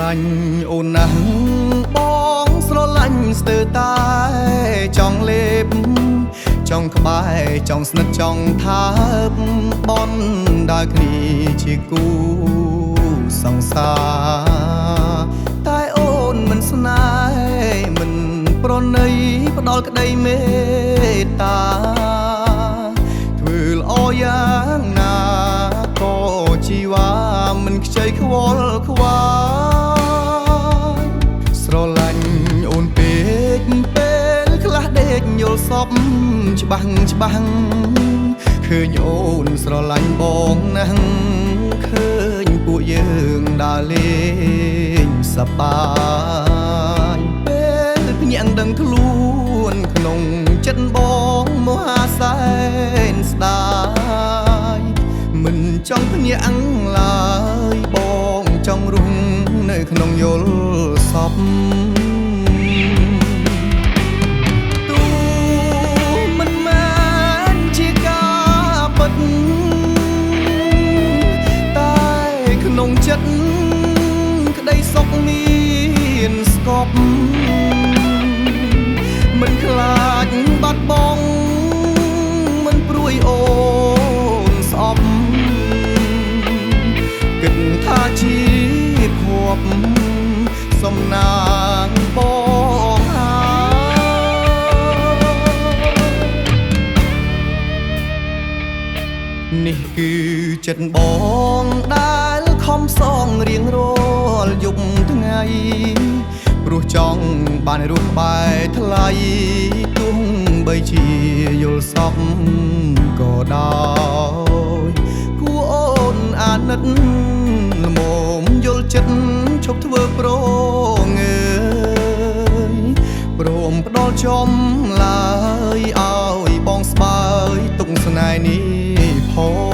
លាញ់អូនណាស់បងស្រឡាញ់ស្ទើរតែចង់លេបចង់ក្បែរចង់ស្និទ្ធចង់ថាបបនដើរគ្នាជាគូសង្សារតែអូនមិនស្នេហ៍មិនប្រណីផ្ដល់ក្តីមេត្តាធ្វើល្អយ៉ាងណាក៏ជីវ៉ាមិនខ្ចីខ្វល់ខ្វាយស្រឡាញ់អូនពេកពេលខ្លះដេកយល់សពច្បាស់ច្បាស់ឃើញអូនស្រឡាញ់បងណាស់ឃើញពួកយើងដើរលេងសប្បាយពេលភ្ញាក់ដឹងខ្លួនក្នុងចិត្តបងមហាសែនស្ដាយមិនចង់ភ្ញាក់ឡើយបងចង់រស់នៅក្នុងយល់សពចិត្តក្តីសុខមានស្កប់មិនខ្លាចបាត់បង់មិនព្រួយអូនស្អប់គិតថាជីវិតខប់សំណាងបងនេះគឺចិត្តបងដែលខំសងរៀងរាល់យប់ថ្ងៃព្រោះចង់បានរស់បែរថ្លៃទោះបីជាយល់សពក៏ដោយគួរអូនអាណិតល្មមយល់ចិត្តឈប់ធ្វើប្រងើយព្រមផ្ដល់ចំឡើយឲ្យបងស្បើយទុកស្នេហ៍នេះផង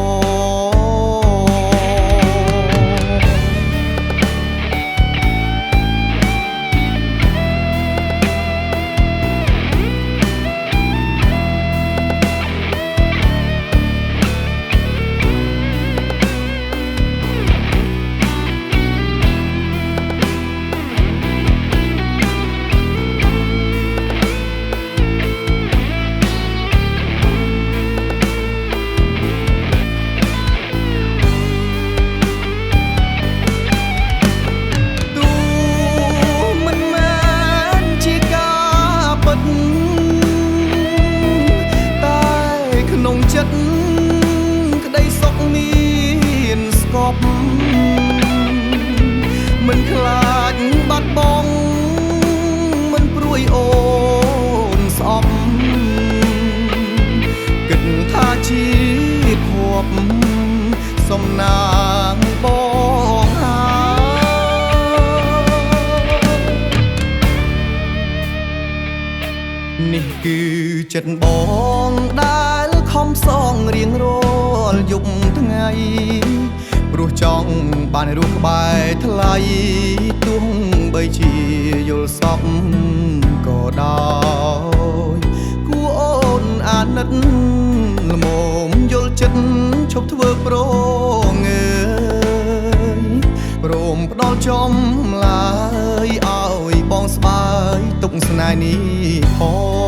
ក្តីសុខមានស្កប់មិនខ្លាចបាត់បង់មិនព្រួយអូនស្អប់គិតថាជីវិតខប់សំណាងបងនេះគឺចិត្តបងដែលខំសងរៀងរាល់យប់ថ្ងៃព្រោះចង់បានរស់ក្បែរថ្លៃទោះបីជាយល់សពក៏ដោយគួរអូនអាណិតល្មមយល់ចិត្តឈប់ធ្វើប្រងើយព្រមផ្ដល់ចំឡើយឲ្យបងស្បើយទុកស្នេហ៍នេះផង